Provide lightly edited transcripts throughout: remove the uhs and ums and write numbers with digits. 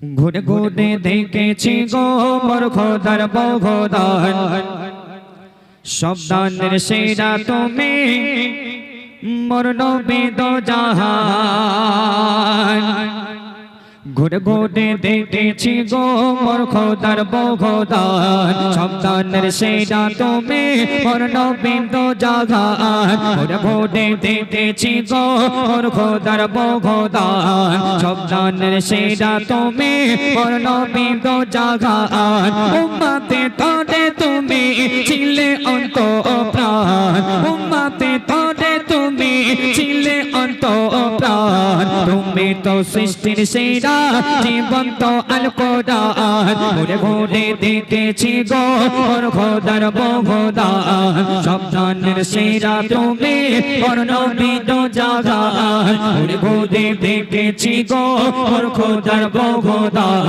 ঘুরে ঘুরে দেখেছি গো মোর খোদার বগদান, শব্দানের সেরা তুমি মোর নবী দো জাহান। ঘুরে ঘুরে দেখেছি গো মোর খোদার বগদান, শব্দানের সেরা তুমি মোর নবী দো জাহান। ঘুরে ঘুরে দেখেছি গো মোর খোদার বগদান, শব্দানের সেরা তুমি মোর নবী দো জাহান। উম্মতে তোরে তুমি ছিলে অন্তঃপ্রাণ, উম্মতে তোরে তুমি ছিলে অন্তঃপ্রাণ। তুমি তো সৃষ্টির সেরা জীবন্ত আল কোরআন। ঘুরে ঘুরে দেখেছি গো মোর খোদার বগদান, শব্দানের সেরা তুমি মোর নবী দো জাহান। ঘুরে ঘুরে দেখেছি গো মোর খোদার বগদান,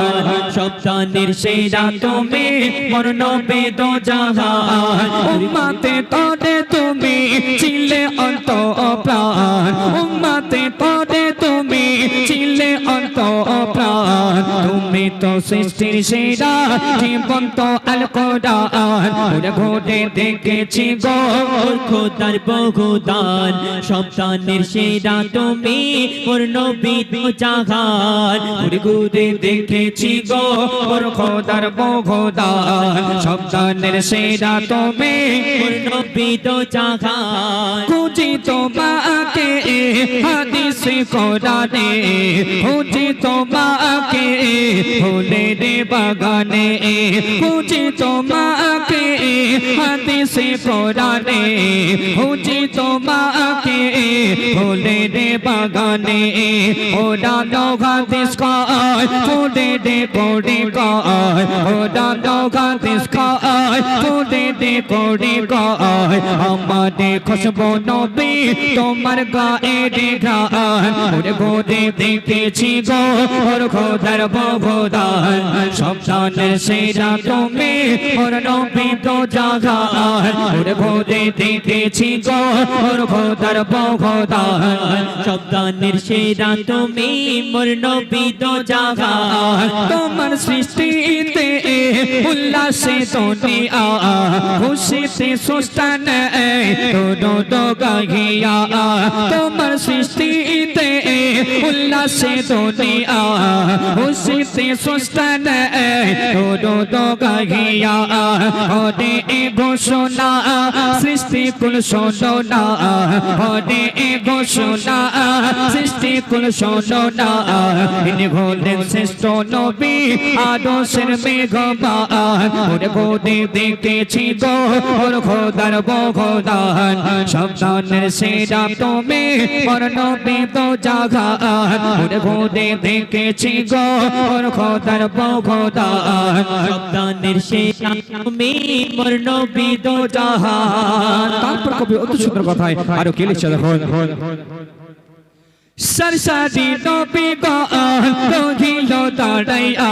শব্দানের সেরা তুমি মোর নবী দো জাহান। উম্মতে তোরে তুমি ছিলে অন্তঃপ্রাণ, উম্মতে তোরে তুমি ছিলে অন্তঃপ্রাণ। তুমি তো সৃষ্টির সেরা জীবন্ত আল কোরআন। ঘুরে ঘুরে দেখেছি গো মোর খোদার বগদান, শব্দানের সেরা তুমি মোর নবী দো জাহান। ঘুরে ঘুরে দেখেছি গো মোর খোদার বগদান, শব্দানের সেরা তুমি মোর নবী দো জাহান। খুঁজি তোমাকে হাদিসে কোরআনে, খুঁজি তোমাকে ফুলের বাগানে, খুঁজি তোমাকে হাদিসে কোরআনে, খুঁজি তোমাকে ফুলের বাগানে। ওরা হাদিস কয় ফুলের পড়ে কয়, ওরা হাদিস কয় ফুলের পড়ে কয়। আমাদের খুশবু নবী তোমার গায়ে গান। ঘুরে ঘুরে দেখেছি গো মোর খোদার বগদান, শব্দানের সেরা তুমি মোর নবী দো জাহান। ঘুরে ঘুরে দেখেছি গো মোর খোদার বগদান, শব্দানের সেরা তুমি মোর নবী দো জাহান। তোমার সৃষ্টিতে উল্লাসে দুনিয়া, খুশিতে সুস্তান দো দো গাহিয়া। তোমার সৃষ্টিতে উল্লাসে দুনিয়া, খুশিতে সুস্তান দো দো গাহিয়া। হরে ঘোষণা সৃষ্টি কুল শোনো না, হরে ঘোষণা সৃষ্টি কুল শোনো না। ইনি হলেন শ্রেষ্ঠ নবী আদর্শের মেঘবান। ঘুরে ঘুরে দেখেছি গো মোর খোদার বগদান, শব্দানের সেরা তুমি মোর নবী দো জাহান। ঘুরে ঘুরে দেখেছি গো মোর খোদার বগদান, শব্দানের সেরা তুমি মোর নবী দো জাহান। তারপর কবি অত সুন্দর কথায় আরো কি লিখছে দেখো। সরসাদি নবী গান রহিল দাঁড়াইয়া,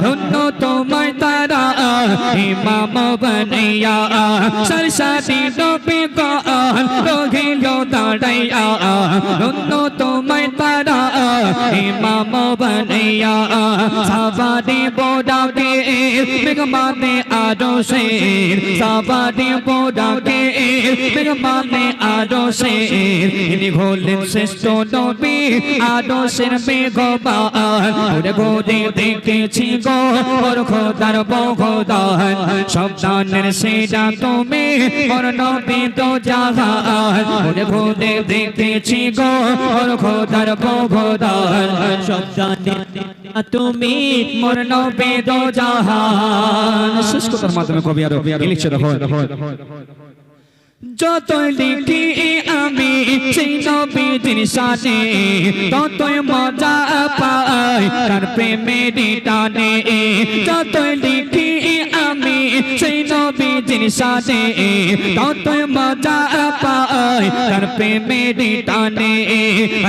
ধন্য তোমায় তারা ইমাম বানাইয়া। সরসাদি নবী গান রহিল দাঁড়াইয়া, ধন্য তোমায় তারা ইমাম বানাইয়া। সাবাদি বোড়াকে মেঘমানে আদর্শের, সাবাদি বোড়াকে মেঘমানে আদর্শের। ইনি হলেন শ্রেষ্ঠ নবী আদর্শের মেঘবান। ঘুরে ঘুরে দেখেছি গো মোর খোদার বগদান, শব্দানের সেরা তুমি মোর নবী দো জাহান। ঘুরে ঘুরে দেখেছি গো মোর খোদার বগদান, শব্দানের তুমি মোর নবী দো জাহান। শেষ কথার মাধ্যমে কবি আরো লিখছে দেখো। যত লিখি আমি সেই নবীর শানে, ততই মজা পাই তার প্রেমের টানে। যত লিখি আমি সেই নবীর নবীজির সাথে ততই মজা পায় তার প্রেমের টানে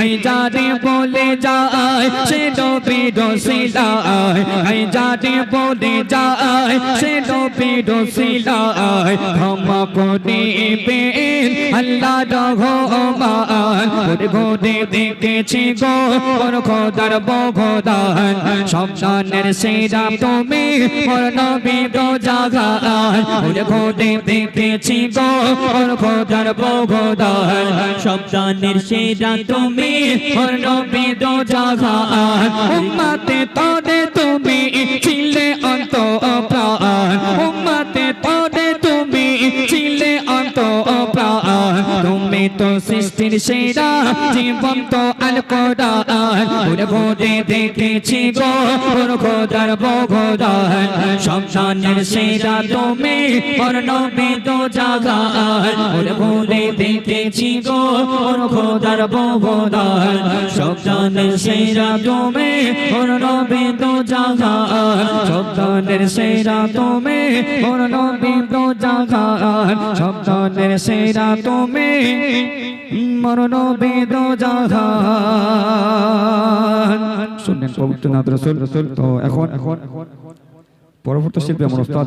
এই যারে বলে যায় সে নবীর রসিলায় এই যারে বলে যায় সে নবীর রসিলায় ক্ষমা করিবেন আল্লাহ রহমান ঘুরে দেখেছি গো মোর খোদার বগদান সন্তানের সেরা তুমি মোর নবী দো জাগান ঘুরে দেখেছি গো মোর খোদার বগদান সন্তানের সেরা তুমি মোর নবী দো জাগান উম্মতে তোরে তুমি ছিলে অন্ত প্রাণ উম্মতে তোরে তুমি ছিলে অন্ত প্রাণ তুমি তো সৃষ্টির সেরা জীবন্ত আল কোরআন ঘুরে দেখেছি গো মোর খোদার বগদান সন্তানের সেরা তুমি মোর নবী দো জাগান ঘুরে দেখেছি গো মোর খোদার বগদান সন্তানের সেরা তুমি মোর নবী দো জাগান সন্তানের সেরা তুমি মোর নবী দো জাগান সন্তানের সেরা তুমি মোর নবী দো জাগান শুনলেন পবিত্র নাথ রাসূল তো এখন পরবর্তী শিল্পী আমার উস্তাদ